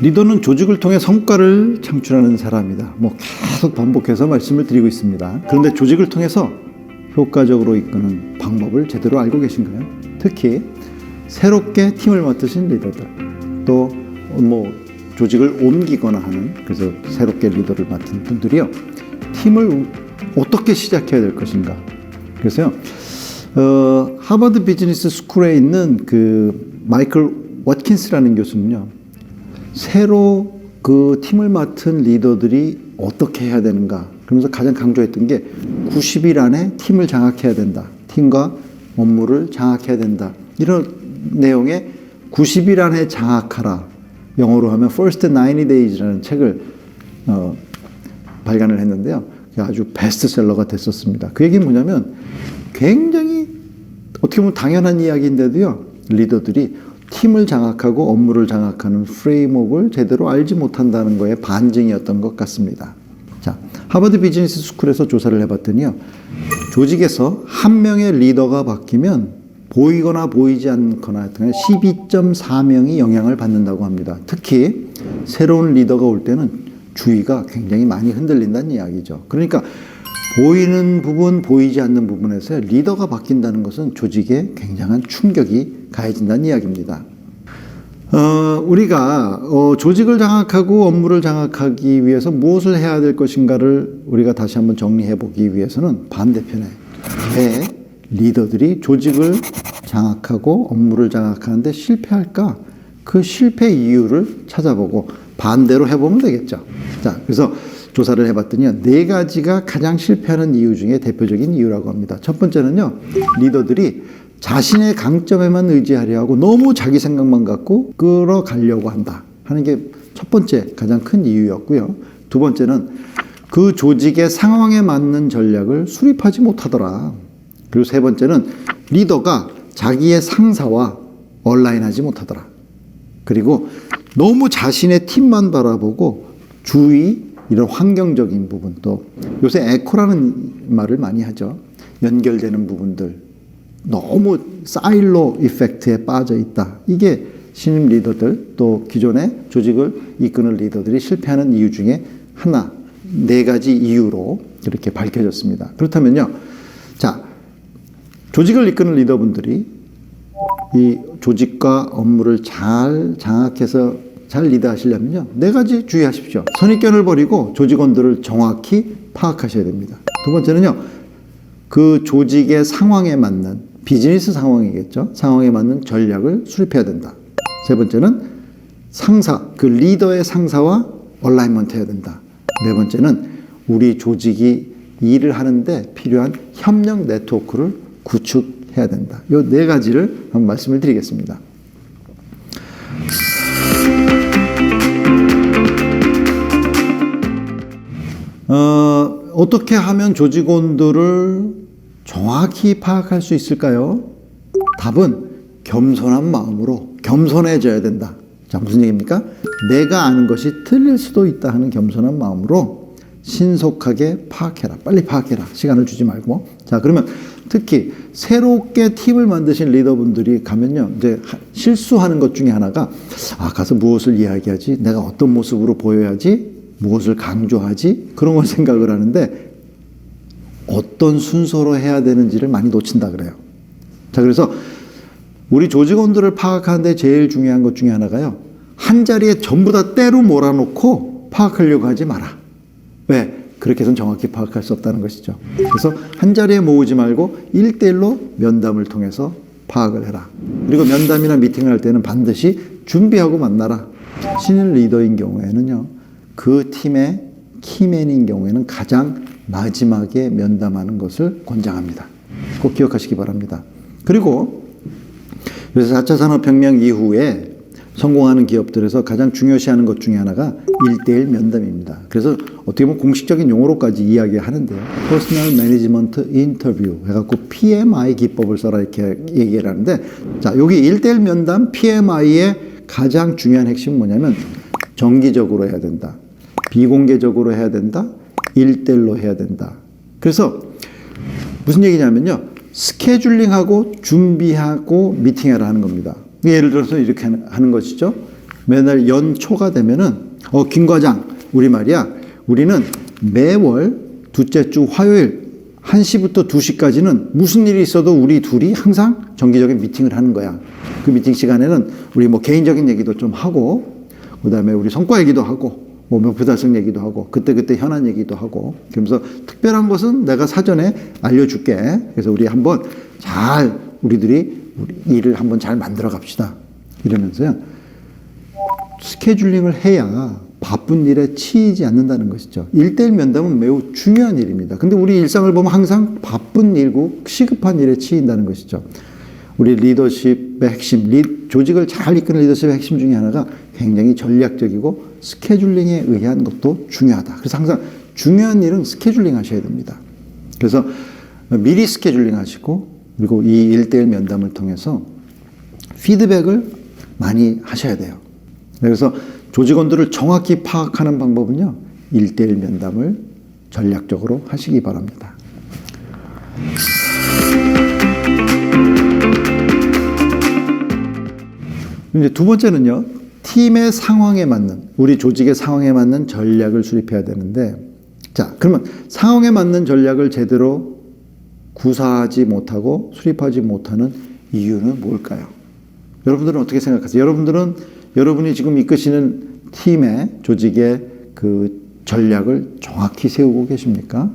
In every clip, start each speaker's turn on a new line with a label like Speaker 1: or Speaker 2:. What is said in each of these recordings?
Speaker 1: 리더는 조직을 통해 성과를 창출하는 사람이다. 계속 반복해서 말씀을 드리고 있습니다. 그런데 조직을 통해서 효과적으로 이끄는 방법을 제대로 알고 계신가요? 특히 새롭게 팀을 맡으신 리더들, 또 조직을 옮기거나 하는, 그래서 새롭게 리더를 맡은 분들이요, 팀을 어떻게 시작해야 될 것인가. 그래서요, 하버드 비즈니스 스쿨에 있는 그 마이클 워킨스라는 교수는요, 새로 그 팀을 맡은 리더들이 어떻게 해야 되는가, 그러면서 가장 강조했던 게 90일 안에 팀을 장악해야 된다. 팀과 업무를 장악해야 된다. 이런 내용의 90일 안에 장악하라. 영어로 하면 First 90 Days라는 책을 발간을 했는데요. 아주 베스트셀러가 됐었습니다. 그 얘기는 뭐냐면 굉장히 어떻게 보면 당연한 이야기인데도요, 리더들이 팀을 장악하고 업무를 장악하는 프레임워크를 제대로 알지 못한다는 거에 반증이었던 것 같습니다. 자, 하버드 비즈니스 스쿨에서 조사를 해봤더니요, 조직에서 한 명의 리더가 바뀌면 보이거나 보이지 않거나 12.4명이 영향을 받는다고 합니다. 특히 새로운 리더가 올 때는 주의가 굉장히 많이 흔들린다는 이야기죠. 그러니까 보이는 부분, 보이지 않는 부분에서 리더가 바뀐다는 것은 조직에 굉장한 충격이 가해진다는 이야기입니다. 우리가 조직을 장악하고 업무를 장악하기 위해서 무엇을 해야 될 것인가를 우리가 다시 한번 정리해 보기 위해서는 반대편에 왜 리더들이 조직을 장악하고 업무를 장악하는데 실패할까? 그 실패 이유를 찾아보고 반대로 해보면 되겠죠. 자, 그래서 조사를 해봤더니 4가지가 가장 실패하는 이유 중에 대표적인 이유라고 합니다. 첫 번째는요, 리더들이 자신의 강점에만 의지하려 하고 너무 자기 생각만 갖고 끌어가려고 한다 하는 게 첫 번째 가장 큰 이유였고요. 두 번째는 그 조직의 상황에 맞는 전략을 수립하지 못하더라. 그리고 세 번째는 리더가 자기의 상사와 얼라인하지 못하더라. 그리고 너무 자신의 팀만 바라보고 주위 이런 환경적인 부분, 또 요새 에코라는 말을 많이 하죠. 연결되는 부분들, 너무 사일로 이펙트에 빠져 있다. 이게 신임 리더들, 또 기존의 조직을 이끄는 리더들이 실패하는 이유 중에 하나, 4가지 이유로 이렇게 밝혀졌습니다. 그렇다면요, 자, 조직을 이끄는 리더분들이 이 조직과 업무를 잘 장악해서 잘 리드하시려면요, 4가지 주의하십시오. 선입견을 버리고 조직원들을 정확히 파악하셔야 됩니다. 두 번째는요, 그 조직의 상황에 맞는, 비즈니스 상황이겠죠, 상황에 맞는 전략을 수립해야 된다. 세 번째는 상사, 그 리더의 상사와 얼라이먼트 해야 된다. 네 번째는 우리 조직이 일을 하는데 필요한 협력 네트워크를 구축해야 된다. 이 4가지를 한번 말씀을 드리겠습니다. 어떻게 하면 조직원들을 정확히 파악할 수 있을까요? 답은 겸손한 마음으로 겸손해져야 된다. 자, 무슨 얘기입니까? 내가 아는 것이 틀릴 수도 있다 하는 겸손한 마음으로 신속하게 파악해라. 빨리 파악해라. 시간을 주지 말고. 자, 그러면 특히 새롭게 팀을 만드신 리더분들이 가면요, 이제 실수하는 것 중에 하나가, 가서 무엇을 이야기하지? 내가 어떤 모습으로 보여야지? 무엇을 강조하지? 그런 걸 생각을 하는데 어떤 순서로 해야 되는지를 많이 놓친다 그래요. 자, 그래서 우리 조직원들을 파악하는데 제일 중요한 것 중에 하나가요, 한 자리에 전부 다 때로 몰아놓고 파악하려고 하지 마라. 왜? 그렇게 해서는 정확히 파악할 수 없다는 것이죠. 그래서 한 자리에 모으지 말고 1대1로 면담을 통해서 파악을 해라. 그리고 면담이나 미팅을 할 때는 반드시 준비하고 만나라. 신인 리더인 경우에는요, 그 팀의 키맨인 경우에는 가장 마지막에 면담하는 것을 권장합니다. 꼭 기억하시기 바랍니다. 그리고 그래서 4차 산업혁명 이후에 성공하는 기업들에서 가장 중요시하는 것 중에 하나가 1대1 면담입니다. 그래서 어떻게 보면 공식적인 용어로까지 이야기하는데요. Personal Management Interview 해갖고 PMI 기법을 써라 이렇게 얘기를 하는데, 자, 여기 1대1 면담 PMI의 가장 중요한 핵심은 뭐냐면 정기적으로 해야 된다. 비공개적으로 해야 된다. 1대1로 해야 된다. 그래서 무슨 얘기냐면요. 스케줄링하고 준비하고 미팅하라 하는 겁니다. 예를 들어서 이렇게 하는 것이죠. 매달 연초가 되면은 김 과장, 우리는 매월 둘째 주 화요일 1시부터 2시까지는 무슨 일이 있어도 우리 둘이 항상 정기적인 미팅을 하는 거야. 그 미팅 시간에는 우리 뭐 개인적인 얘기도 좀 하고, 그 다음에 우리 성과 얘기도 하고, 뭐 목표 달성 얘기도 하고, 그때 현안 얘기도 하고, 그러면서 특별한 것은 내가 사전에 알려줄게. 그래서 우리 한번 우리 일을 한번 잘 만들어 갑시다. 이러면서요. 스케줄링을 해야 바쁜 일에 치이지 않는다는 것이죠. 1대1 면담은 매우 중요한 일입니다. 근데 우리 일상을 보면 항상 바쁜 일고 시급한 일에 치인다는 것이죠. 우리 리더십의 핵심, 조직을 잘 이끄는 리더십의 핵심 중에 하나가 굉장히 전략적이고 스케줄링에 의한 것도 중요하다. 그래서 항상 중요한 일은 스케줄링 하셔야 됩니다. 그래서 미리 스케줄링 하시고, 그리고 이 1대1 면담을 통해서 피드백을 많이 하셔야 돼요. 그래서 조직원들을 정확히 파악하는 방법은요, 1대1 면담을 전략적으로 하시기 바랍니다. 이제 두 번째는요, 팀의 상황에 맞는, 우리 조직의 상황에 맞는 전략을 수립해야 되는데, 자, 그러면 상황에 맞는 전략을 제대로 구사하지 못하고 수립하지 못하는 이유는 뭘까요? 여러분들은 어떻게 생각하세요? 여러분이 지금 이끄시는 팀의, 조직의 그 전략을 정확히 세우고 계십니까?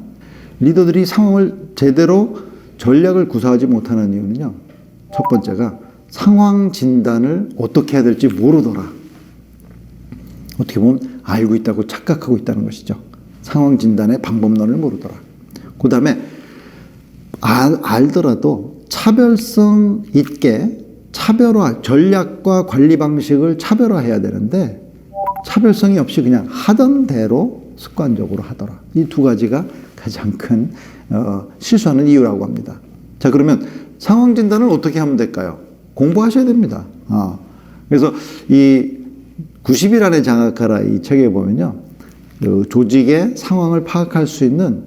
Speaker 1: 리더들이 상황을 제대로 전략을 구사하지 못하는 이유는요, 첫 번째가 상황 진단을 어떻게 해야 될지 모르더라. 어떻게 보면 알고 있다고 착각하고 있다는 것이죠. 상황 진단의 방법론을 모르더라. 그 다음에 알더라도 차별성 있게 전략과 관리 방식을 차별화해야 되는데 차별성이 없이 그냥 하던 대로 습관적으로 하더라. 이 두 가지가 가장 큰 실수하는 이유라고 합니다. 자, 그러면 상황 진단을 어떻게 하면 될까요? 공부하셔야 됩니다. 그래서 이 90일 안에 장악하라 이 책에 보면요, 그 조직의 상황을 파악할 수 있는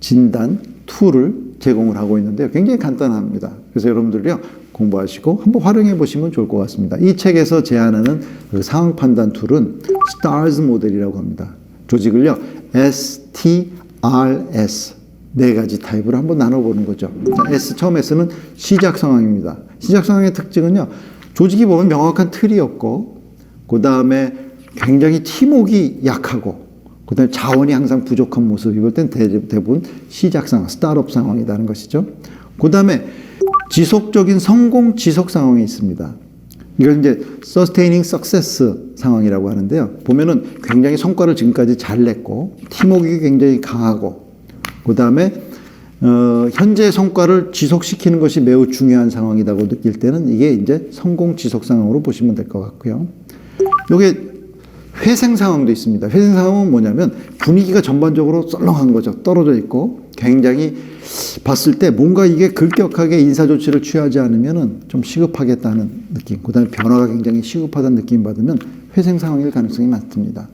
Speaker 1: 진단 툴을 제공을 하고 있는데요. 굉장히 간단합니다. 그래서 여러분들이요, 공부하시고 한번 활용해 보시면 좋을 것 같습니다. 이 책에서 제안하는 그 상황 판단 툴은 STARS 모델이라고 합니다. 조직을요, STRS, 네 가지 타입으로 한번 나눠보는 거죠. 처음 S는 시작 상황입니다. 시작 상황의 특징은요, 조직이 보면 명확한 틀이 없고, 그 다음에 굉장히 팀워크가 약하고, 그 다음에 자원이 항상 부족한 모습, 이럴 땐 대부분 시작 상황, 스타트업 상황이라는 것이죠. 그 다음에 지속적인 성공 지속 상황이 있습니다. 이걸 이제 sustaining success 상황이라고 하는데요. 보면은 굉장히 성과를 지금까지 잘 냈고, 팀워크가 굉장히 강하고, 그 다음에 현재 성과를 지속시키는 것이 매우 중요한 상황이라고 느낄 때는 이게 이제 성공 지속 상황으로 보시면 될 것 같고요. 요게 회생 상황도 있습니다. 회생 상황은 뭐냐면 분위기가 전반적으로 썰렁한 거죠. 떨어져 있고 굉장히 봤을 때 뭔가 이게 급격하게 인사 조치를 취하지 않으면은 좀 시급하겠다는 느낌, 그 다음에 변화가 굉장히 시급하다는 느낌 받으면 회생 상황일 가능성이 많습니다.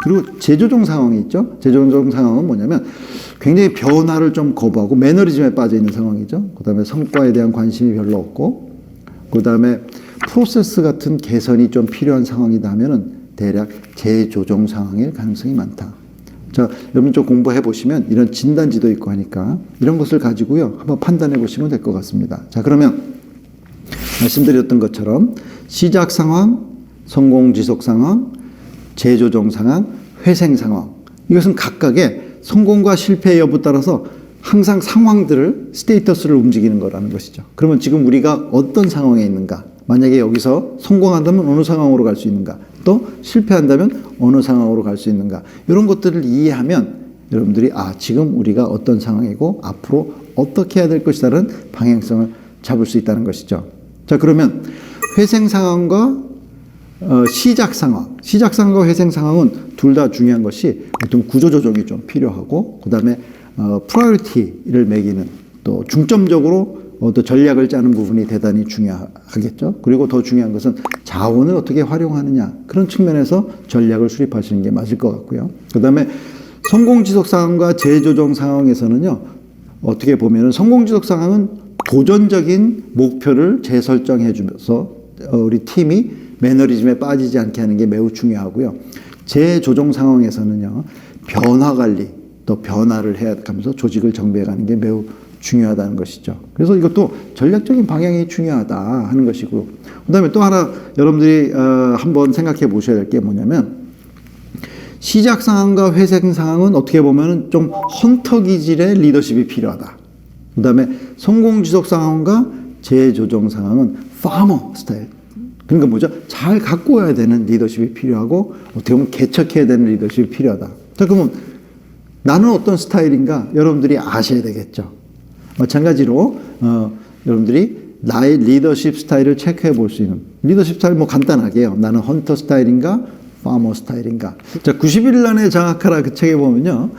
Speaker 1: 그리고 재조정 상황이 있죠. 재조정 상황은 뭐냐면 굉장히 변화를 좀 거부하고 매너리즘에 빠져 있는 상황이죠. 그 다음에 성과에 대한 관심이 별로 없고, 그 다음에 프로세스 같은 개선이 좀 필요한 상황이다 하면은 대략 재조정 상황일 가능성이 많다. 자, 여러분 좀 공부해 보시면 이런 진단지도 있고 하니까 이런 것을 가지고요, 한번 판단해 보시면 될 것 같습니다. 자, 그러면 말씀드렸던 것처럼 시작 상황, 성공 지속 상황, 재조정 상황, 회생 상황, 이것은 각각의 성공과 실패의 여부 따라서 항상 상황들을, 스테이터스를 움직이는 거라는 것이죠. 그러면 지금 우리가 어떤 상황에 있는가? 만약에 여기서 성공한다면 어느 상황으로 갈 수 있는가? 또 실패한다면 어느 상황으로 갈 수 있는가? 이런 것들을 이해하면 여러분들이 지금 우리가 어떤 상황이고 앞으로 어떻게 해야 될 것이라는 방향성을 잡을 수 있다는 것이죠. 자, 그러면 회생 상황과 시작 상황과 회생 상황은 둘 다 중요한 것이 어떤 구조 조정이 좀 필요하고, 그 다음에 프라이어리티를 매기는, 또 중점적으로 또 전략을 짜는 부분이 대단히 중요하겠죠. 그리고 더 중요한 것은 자원을 어떻게 활용하느냐, 그런 측면에서 전략을 수립하시는 게 맞을 것 같고요. 그 다음에 성공지속 상황과 재조정 상황에서는요, 어떻게 보면 성공지속 상황은 도전적인 목표를 재설정해 주면서 우리 팀이 매너리즘에 빠지지 않게 하는 게 매우 중요하고요. 재조정 상황에서는요, 변화 관리, 또 변화를 해가면서 조직을 정비해 가는 게 매우 중요하다는 것이죠. 그래서 이것도 전략적인 방향이 중요하다 하는 것이고, 그 다음에 또 하나 여러분들이 한번 생각해 보셔야 될 게 뭐냐면, 시작 상황과 회생 상황은 어떻게 보면 좀 헌터 기질의 리더십이 필요하다. 그 다음에 성공 지속 상황과 재조정 상황은 파머 스타일. 그러니까 뭐죠? 잘 갖고 와야 되는 리더십이 필요하고, 어떻게 보면 개척해야 되는 리더십이 필요하다. 자, 그러면 나는 어떤 스타일인가 여러분들이 아셔야 되겠죠. 마찬가지로 여러분들이 나의 리더십 스타일을 체크해 볼 수 있는, 리더십 스타일 뭐 간단하게요. 나는 헌터 스타일인가 파머 스타일인가. 자, 90일 안에 장악하라 그 책에 보면요,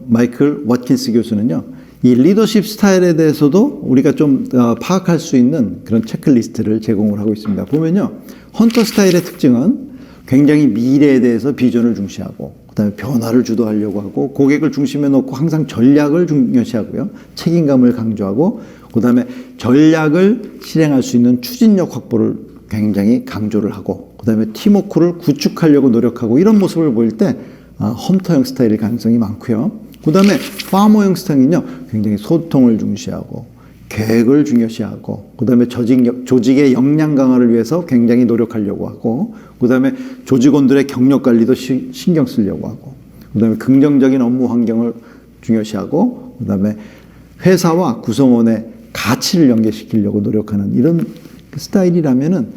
Speaker 1: 마이클 워킨스 교수는요, 이 리더십 스타일에 대해서도 우리가 좀 파악할 수 있는 그런 체크리스트를 제공을 하고 있습니다. 보면요, 헌터 스타일의 특징은 굉장히 미래에 대해서 비전을 중시하고, 그다음에 변화를 주도하려고 하고, 고객을 중심에 놓고 항상 전략을 중요시하고요, 책임감을 강조하고, 그다음에 전략을 실행할 수 있는 추진력 확보를 굉장히 강조를 하고, 그다음에 팀워크를 구축하려고 노력하고, 이런 모습을 보일 때 헌터형 스타일일 가능성이 많고요. 그다음에 파머형 스타일은요, 굉장히 소통을 중시하고 계획을 중요시하고, 그다음에 조직의 역량 강화를 위해서 굉장히 노력하려고 하고, 그다음에 조직원들의 경력 관리도 신경 쓰려고 하고, 그다음에 긍정적인 업무 환경을 중요시하고, 그다음에 회사와 구성원의 가치를 연계시키려고 노력하는 이런 스타일이라면은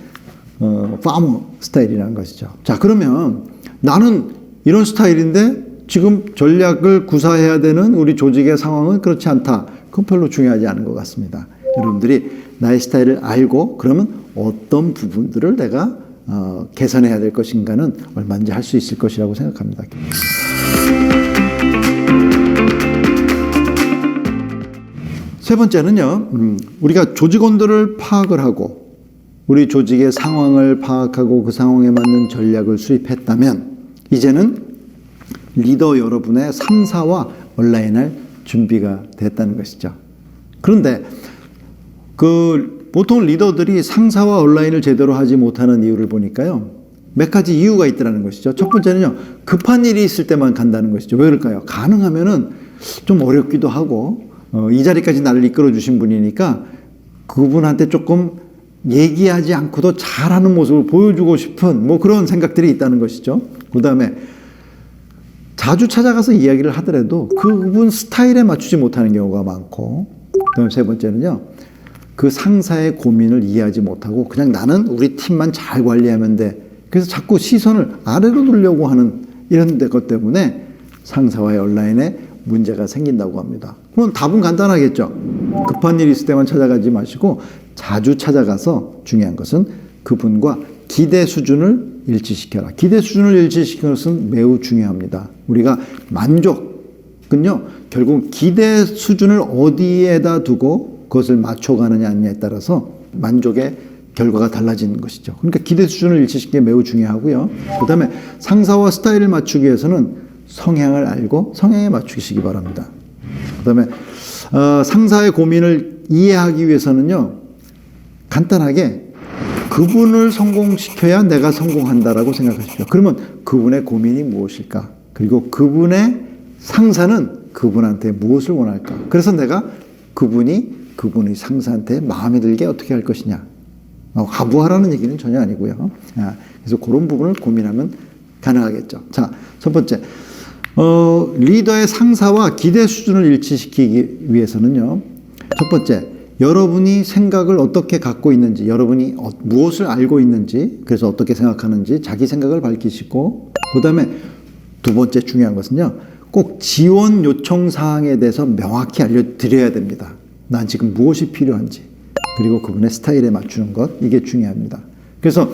Speaker 1: 파머 스타일이라는 것이죠. 자, 그러면 나는 이런 스타일인데 지금 전략을 구사해야 되는 우리 조직의 상황은 그렇지 않다. 그건 별로 중요하지 않은 것 같습니다. 여러분들이 나의 스타일을 알고, 그러면 어떤 부분들을 내가 개선해야 될 것인가는 얼마든지 할 수 있을 것이라고 생각합니다. 세 번째는요, 우리가 조직원들을 파악을 하고 우리 조직의 상황을 파악하고 그 상황에 맞는 전략을 수립했다면, 이제는 리더 여러분의 상사와 온라인할 준비가 됐다는 것이죠. 그런데 보통 리더들이 상사와 온라인을 제대로 하지 못하는 이유를 보니까요, 몇 가지 이유가 있다는 것이죠. 첫 번째는요, 급한 일이 있을 때만 간다는 것이죠. 왜 그럴까요? 가능하면은 좀 어렵기도 하고, 이 자리까지 나를 이끌어 주신 분이니까 그분한테 조금 얘기하지 않고도 잘하는 모습을 보여주고 싶은 뭐 그런 생각들이 있다는 것이죠. 그 다음에 자주 찾아가서 이야기를 하더라도 그분 스타일에 맞추지 못하는 경우가 많고, 그다음에 세 번째는요, 그 상사의 고민을 이해하지 못하고 그냥 나는 우리 팀만 잘 관리하면 돼. 그래서 자꾸 시선을 아래로 두려고 하는 이런 것 때문에 상사와의 온라인에 문제가 생긴다고 합니다. 그럼 답은 간단하겠죠. 급한 일이 있을 때만 찾아가지 마시고 자주 찾아가서, 중요한 것은 그분과 기대 수준을 일치시켜라. 기대 수준을 일치시키는 것은 매우 중요합니다. 우리가 만족은요, 결국 기대 수준을 어디에다 두고 그것을 맞춰가느냐 아니냐에 따라서 만족의 결과가 달라지는 것이죠. 그러니까 기대 수준을 일치시키는 게 매우 중요하고요. 그 다음에 상사와 스타일을 맞추기 위해서는 성향을 알고 성향에 맞추시기 바랍니다. 그 다음에 상사의 고민을 이해하기 위해서는요, 간단하게 그분을 성공시켜야 내가 성공한다라고 생각하십시오. 그러면 그분의 고민이 무엇일까? 그리고 그분의 상사는 그분한테 무엇을 원할까? 그래서 내가 그분의 상사한테 마음에 들게 어떻게 할 것이냐. 하부하라는 얘기는 전혀 아니고요. 그래서 그런 부분을 고민하면 가능하겠죠. 자, 첫 번째, 리더의 상사와 기대 수준을 일치시키기 위해서는요, 첫 번째, 여러분이 생각을 어떻게 갖고 있는지, 여러분이 무엇을 알고 있는지, 그래서 어떻게 생각하는지 자기 생각을 밝히시고, 그 다음에 두 번째 중요한 것은요, 꼭 지원 요청 사항에 대해서 명확히 알려드려야 됩니다. 난 지금 무엇이 필요한지, 그리고 그분의 스타일에 맞추는 것, 이게 중요합니다. 그래서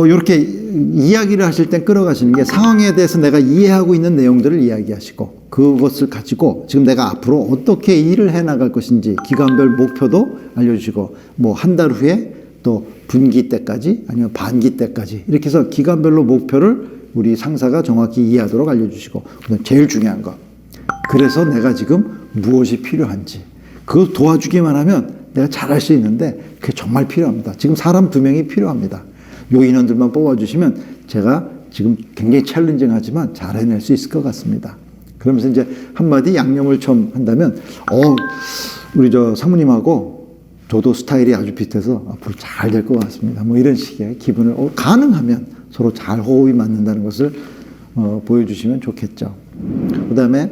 Speaker 1: 이렇게 이야기를 하실 땐 끌어가시는 게 상황에 대해서 내가 이해하고 있는 내용들을 이야기하시고 그것을 가지고 지금 내가 앞으로 어떻게 일을 해 나갈 것인지 기간별 목표도 알려주시고 뭐 한 달 후에 또 분기 때까지 아니면 반기 때까지 이렇게 해서 기간별로 목표를 우리 상사가 정확히 이해하도록 알려주시고 그다음 제일 중요한 거 그래서 내가 지금 무엇이 필요한지 그거 도와주기만 하면 내가 잘할 수 있는데 그게 정말 필요합니다. 지금 사람 2명이 필요합니다. 요 인원들만 뽑아주시면 제가 지금 굉장히 챌린징하지만 잘 해낼 수 있을 것 같습니다. 그러면서 이제 한마디 양념을 처음 한다면 우리 저 사모님하고 저도 스타일이 아주 비슷해서 앞으로 잘 될 것 같습니다. 뭐 이런 식의 기분을 가능하면 서로 잘 호흡이 맞는다는 것을 보여주시면 좋겠죠. 그 다음에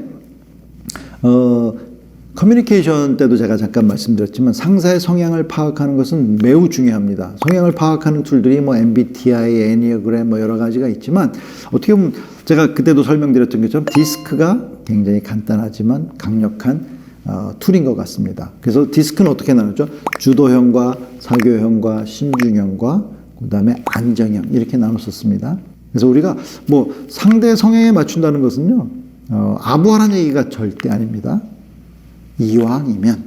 Speaker 1: 커뮤니케이션 때도 제가 잠깐 말씀드렸지만 상사의 성향을 파악하는 것은 매우 중요합니다. 성향을 파악하는 툴들이 뭐 MBTI, 애니어그램 뭐 여러 가지가 있지만 어떻게 보면 제가 그때도 설명드렸던 것처럼 디스크가 굉장히 간단하지만 강력한 툴인 것 같습니다. 그래서 디스크는 어떻게 나누죠? 주도형과 사교형과 신중형과 그 다음에 안정형 이렇게 나눴었습니다. 그래서 우리가 뭐 상대 성향에 맞춘다는 것은요 아부하라는 얘기가 절대 아닙니다. 이왕이면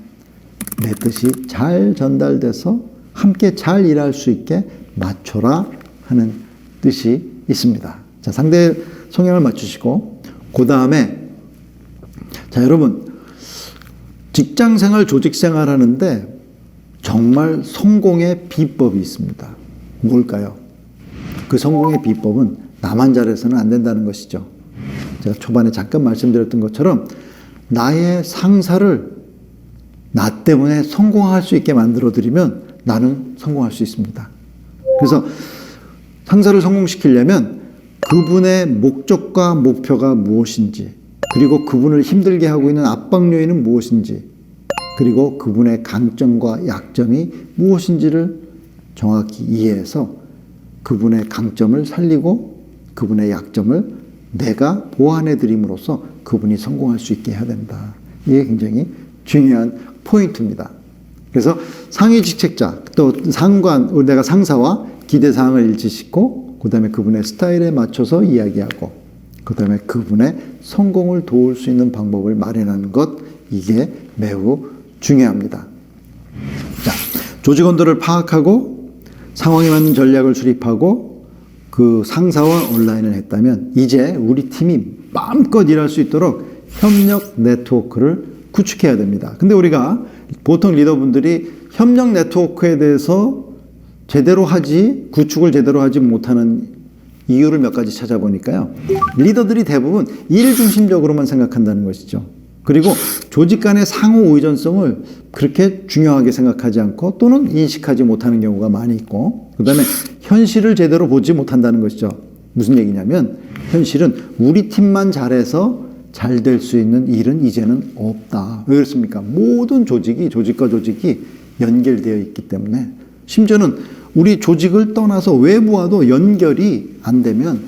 Speaker 1: 내 뜻이 잘 전달돼서 함께 잘 일할 수 있게 맞춰라 하는 뜻이 있습니다. 자, 상대 성향을 맞추시고 그 다음에 자 여러분 직장생활 조직생활 하는데 정말 성공의 비법이 있습니다. 뭘까요? 그 성공의 비법은 나만 잘해서는 안 된다는 것이죠. 제가 초반에 잠깐 말씀드렸던 것처럼 나의 상사를 나 때문에 성공할 수 있게 만들어드리면 나는 성공할 수 있습니다. 그래서 상사를 성공시키려면 그분의 목적과 목표가 무엇인지 그리고 그분을 힘들게 하고 있는 압박 요인은 무엇인지 그리고 그분의 강점과 약점이 무엇인지를 정확히 이해해서 그분의 강점을 살리고 그분의 약점을 내가 보완해 드림으로써 그분이 성공할 수 있게 해야 된다. 이게 굉장히 중요한 포인트입니다. 그래서 상위 직책자 또 상관 내가 상사와 기대사항을 일치시키고 그 다음에 그분의 스타일에 맞춰서 이야기하고 그 다음에 그분의 성공을 도울 수 있는 방법을 마련하는 것 이게 매우 중요합니다. 자, 조직원들을 파악하고 상황에 맞는 전략을 수립하고 그 상사와 온라인을 했다면 이제 우리 팀이 마음껏 일할 수 있도록 협력 네트워크를 구축해야 됩니다. 근데 우리가 보통 리더분들이 협력 네트워크에 대해서 구축을 제대로 하지 못하는 이유를 몇 가지 찾아보니까요. 리더들이 대부분 일 중심적으로만 생각한다는 것이죠. 그리고 조직 간의 상호 의존성을 그렇게 중요하게 생각하지 않고 또는 인식하지 못하는 경우가 많이 있고 그 다음에 현실을 제대로 보지 못한다는 것이죠. 무슨 얘기냐면 현실은 우리 팀만 잘해서 잘 될 수 있는 일은 이제는 없다. 왜 그렇습니까? 모든 조직과 조직이 연결되어 있기 때문에 심지어는 우리 조직을 떠나서 외부와도 연결이 안 되면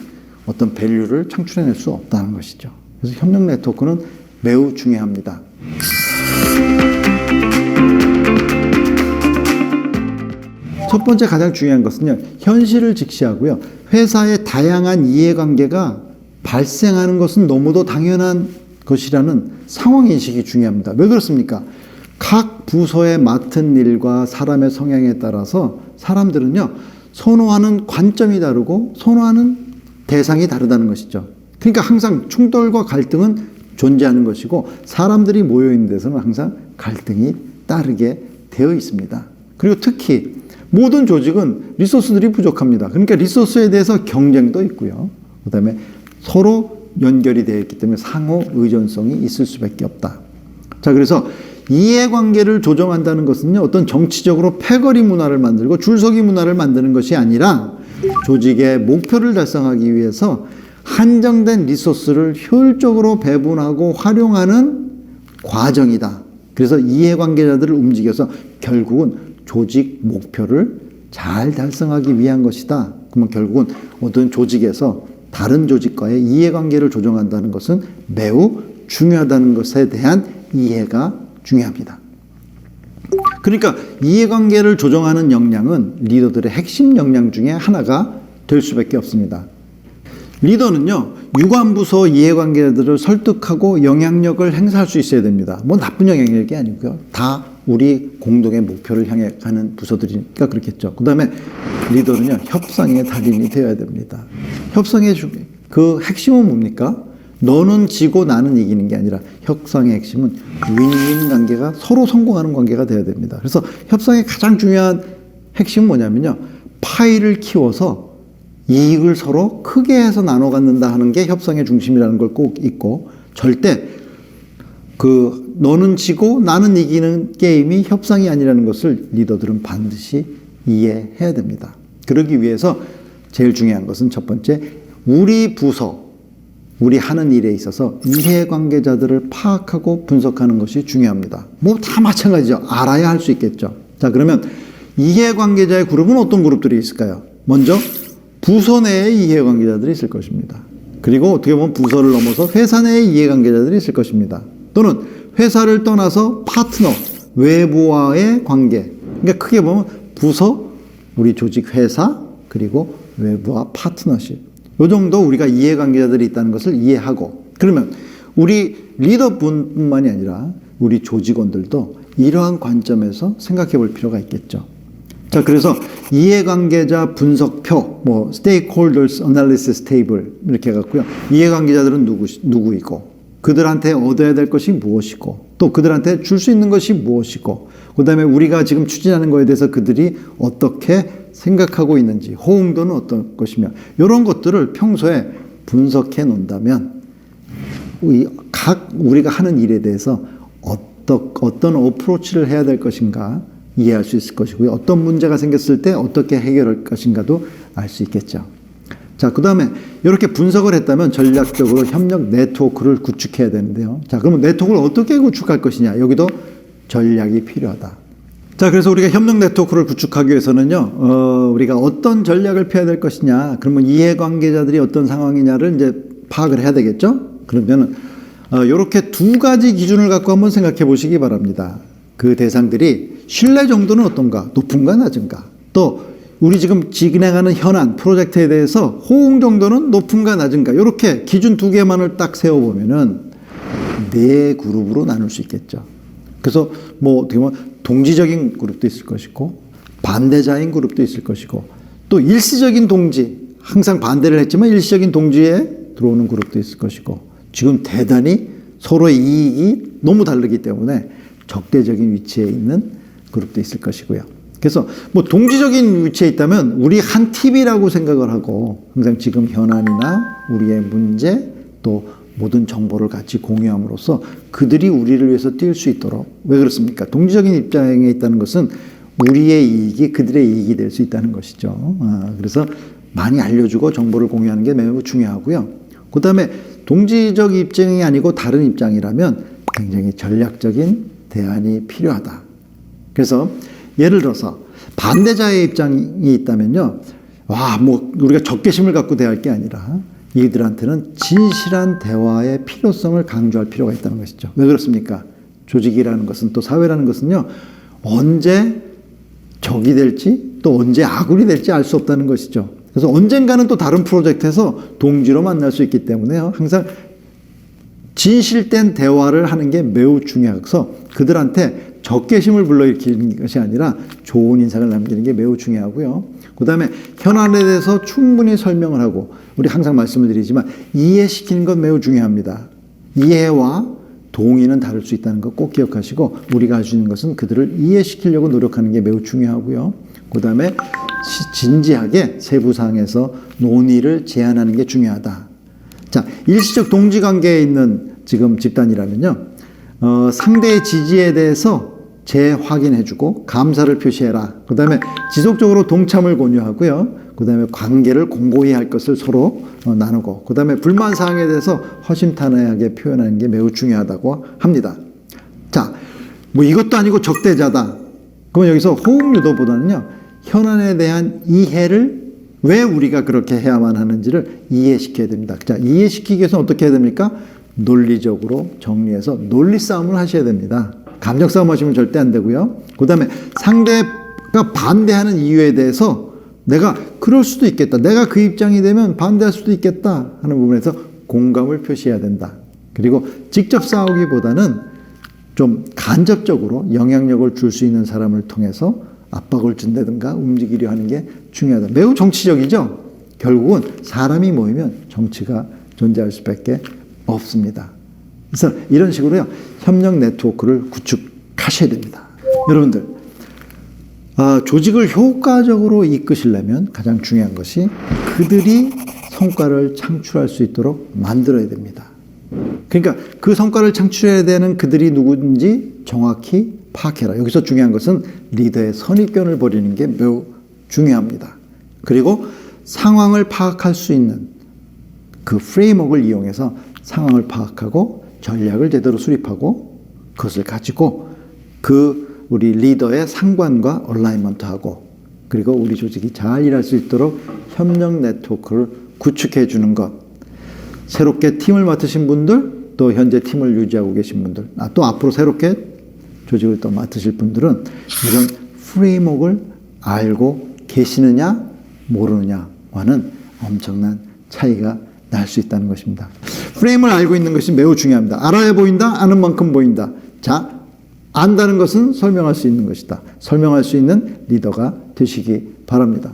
Speaker 1: 어떤 밸류를 창출해낼 수 없다는 것이죠. 그래서 협력 네트워크는 매우 중요합니다. 첫 번째 가장 중요한 것은요. 현실을 직시하고요. 회사의 다양한 이해관계가 발생하는 것은 너무도 당연한 것이라는 상황인식이 중요합니다. 왜 그렇습니까? 각 부서에 맡은 일과 사람의 성향에 따라서 사람들은요. 선호하는 관점이 다르고 선호하는 대상이 다르다는 것이죠. 그러니까 항상 충돌과 갈등은 존재하는 것이고 사람들이 모여있는 데서는 항상 갈등이 따르게 되어 있습니다. 그리고 특히 모든 조직은 리소스들이 부족합니다. 그러니까 리소스에 대해서 경쟁도 있고요. 그 다음에 서로 연결이 되어 있기 때문에 상호 의존성이 있을 수밖에 없다. 자, 그래서 이해관계를 조정한다는 것은요, 어떤 정치적으로 패거리 문화를 만들고 줄서기 문화를 만드는 것이 아니라 조직의 목표를 달성하기 위해서 한정된 리소스를 효율적으로 배분하고 활용하는 과정이다. 그래서 이해관계자들을 움직여서 결국은 조직 목표를 잘 달성하기 위한 것이다. 그러면 결국은 어떤 조직에서 다른 조직과의 이해관계를 조정한다는 것은 매우 중요하다는 것에 대한 이해가 중요합니다. 그러니까 이해관계를 조정하는 역량은 리더들의 핵심 역량 중에 하나가 될 수밖에 없습니다. 리더는요, 유관부서 이해관계자들을 설득하고 영향력을 행사할 수 있어야 됩니다. 뭐 나쁜 영향력이 아니고요. 다 우리 공동의 목표를 향해 가는 부서들이니까 그렇겠죠. 그 다음에 리더는요, 협상의 달인이 되어야 됩니다. 협상의 그 핵심은 뭡니까? 너는 지고 나는 이기는 게 아니라 협상의 핵심은 윈윈 관계가 서로 성공하는 관계가 되어야 됩니다. 그래서 협상의 가장 중요한 핵심은 뭐냐면요, 파이를 키워서 이익을 서로 크게 해서 나눠 갖는다 하는 게 협상의 중심이라는 걸 꼭 잊고, 절대 그 너는 지고 나는 이기는 게임이 협상이 아니라는 것을 리더들은 반드시 이해해야 됩니다. 그러기 위해서 제일 중요한 것은 첫 번째, 우리 부서, 우리 하는 일에 있어서 이해관계자들을 파악하고 분석하는 것이 중요합니다. 뭐 다 마찬가지죠. 알아야 할 수 있겠죠. 자, 그러면 이해관계자의 그룹은 어떤 그룹들이 있을까요? 먼저 부서 내에 이해관계자들이 있을 것입니다. 그리고 어떻게 보면 부서를 넘어서 회사 내에 이해관계자들이 있을 것입니다. 또는 회사를 떠나서 파트너, 외부와의 관계. 그러니까 크게 보면 부서, 우리 조직 회사, 그리고 외부와 파트너십. 이 정도 우리가 이해관계자들이 있다는 것을 이해하고, 그러면 우리 리더분뿐만이 아니라 우리 조직원들도 이러한 관점에서 생각해 볼 필요가 있겠죠. 자, 그래서 이해관계자 분석표, 뭐 Stakeholders Analysis Table 이렇게 해갖고요. 이해관계자들은 누구이고, 그들한테 얻어야 될 것이 무엇이고, 또 그들한테 줄 수 있는 것이 무엇이고, 그 다음에 우리가 지금 추진하는 것에 대해서 그들이 어떻게 생각하고 있는지, 호응도는 어떤 것이며, 이런 것들을 평소에 분석해 놓는다면 각 우리가 하는 일에 대해서 어떤 어프로치를 해야 될 것인가 이해할 수 있을 것이고요. 어떤 문제가 생겼을 때 어떻게 해결할 것인가도 알 수 있겠죠. 자, 그 다음에 이렇게 분석을 했다면 전략적으로 협력 네트워크를 구축해야 되는데요. 자, 그러면 네트워크를 어떻게 구축할 것이냐. 여기도 전략이 필요하다. 자, 그래서 우리가 협력 네트워크를 구축하기 위해서는요, 우리가 어떤 전략을 펴야 될 것이냐. 그러면 이해관계자들이 어떤 상황이냐를 이제 파악을 해야 되겠죠. 그러면 이렇게 두 가지 기준을 갖고 한번 생각해 보시기 바랍니다. 그 대상들이 신뢰 정도는 어떤가, 높은가, 낮은가, 또 우리 지금 진행하는 현안, 프로젝트에 대해서 호응 정도는 높은가, 낮은가, 이렇게 기준 두 개만을 딱 세워보면은 네 그룹으로 나눌 수 있겠죠. 그래서 뭐 어떻게 보면 동지적인 그룹도 있을 것이고, 반대자인 그룹도 있을 것이고, 또 일시적인 동지, 항상 반대를 했지만 일시적인 동지에 들어오는 그룹도 있을 것이고, 지금 대단히 서로의 이익이 너무 다르기 때문에 적대적인 위치에 있는 그룹도 있을 것이고요. 그래서 뭐 동지적인 위치에 있다면 우리 한 팀이라고 생각을 하고, 항상 지금 현안이나 우리의 문제, 또 모든 정보를 같이 공유함으로써 그들이 우리를 위해서 뛸 수 있도록. 왜 그렇습니까? 동지적인 입장에 있다는 것은 우리의 이익이 그들의 이익이 될 수 있다는 것이죠. 그래서 많이 알려주고 정보를 공유하는 게 매우 중요하고요. 그 다음에 동지적 입장이 아니고 다른 입장이라면 굉장히 전략적인 대안이 필요하다. 그래서 예를 들어서 반대자의 입장이 있다면요, 뭐 우리가 적개심을 갖고 대할 게 아니라 이들한테는 진실한 대화의 필요성을 강조할 필요가 있다는 것이죠. 왜 그렇습니까? 조직이라는 것은, 또 사회라는 것은요, 언제 적이 될지 또 언제 아군이 될지 알 수 없다는 것이죠. 그래서 언젠가는 또 다른 프로젝트에서 동지로 만날 수 있기 때문에요, 항상 진실된 대화를 하는 게 매우 중요해서 그들한테 적개심을 불러일으키는 것이 아니라 좋은 인상을 남기는 게 매우 중요하고요. 그 다음에 현안에 대해서 충분히 설명을 하고, 우리 항상 말씀을 드리지만 이해시키는 건 매우 중요합니다. 이해와 동의는 다를 수 있다는 거 꼭 기억하시고, 우리가 할 수 있는 것은 그들을 이해시키려고 노력하는 게 매우 중요하고요. 그 다음에 진지하게 세부사항에서 논의를 제안하는 게 중요하다. 자, 일시적 동지관계에 있는 지금 집단이라면요, 상대의 지지에 대해서 재확인해주고 감사를 표시해라. 그 다음에 지속적으로 동참을 권유하고요. 그 다음에 관계를 공고히 할 것을 서로 나누고, 그 다음에 불만 사항에 대해서 허심탄회하게 표현하는 게 매우 중요하다고 합니다. 자, 뭐 이것도 아니고 적대자다. 그러면 여기서 호응 유도보다는요, 현안에 대한 이해를 왜 우리가 그렇게 해야만 하는지를 이해시켜야 됩니다. 자, 이해시키기 위해서는 어떻게 해야 됩니까? 논리적으로 정리해서 논리 싸움을 하셔야 됩니다. 감정 싸움 하시면 절대 안 되고요. 그 다음에 상대가 반대하는 이유에 대해서 내가 그럴 수도 있겠다. 내가 그 입장이 되면 반대할 수도 있겠다 하는 부분에서 공감을 표시해야 된다. 그리고 직접 싸우기보다는 좀 간접적으로 영향력을 줄 수 있는 사람을 통해서 압박을 준다든가 움직이려 하는 게 중요하다. 매우 정치적이죠. 결국은 사람이 모이면 정치가 존재할 수밖에 없습니다. 그래서 이런 식으로요, 협력 네트워크를 구축하셔야 됩니다. 여러분들, 조직을 효과적으로 이끄시려면 가장 중요한 것이 그들이 성과를 창출할 수 있도록 만들어야 됩니다. 그러니까 그 성과를 창출해야 되는 그들이 누구인지 정확히 파악해라. 여기서 중요한 것은 리더의 선입견을 버리는 게 매우 중요합니다. 그리고 상황을 파악할 수 있는 그 프레임워크를 이용해서 상황을 파악하고 전략을 제대로 수립하고 그것을 가지고 우리 리더의 상관과 얼라이먼트하고 그리고 우리 조직이 잘 일할 수 있도록 협력 네트워크를 구축해 주는 것. 새롭게 팀을 맡으신 분들, 또 현재 팀을 유지하고 계신 분들, 또 앞으로 새롭게 조직을 또 맡으실 분들은 이런 프레임워크를 알고 계시느냐 모르느냐와는 엄청난 차이가 날 수 있다는 것입니다. 프레임을 알고 있는 것이 매우 중요합니다. 알아야 보인다, 아는 만큼 보인다. 자, 안다는 것은 설명할 수 있는 것이다. 설명할 수 있는 리더가 되시기 바랍니다.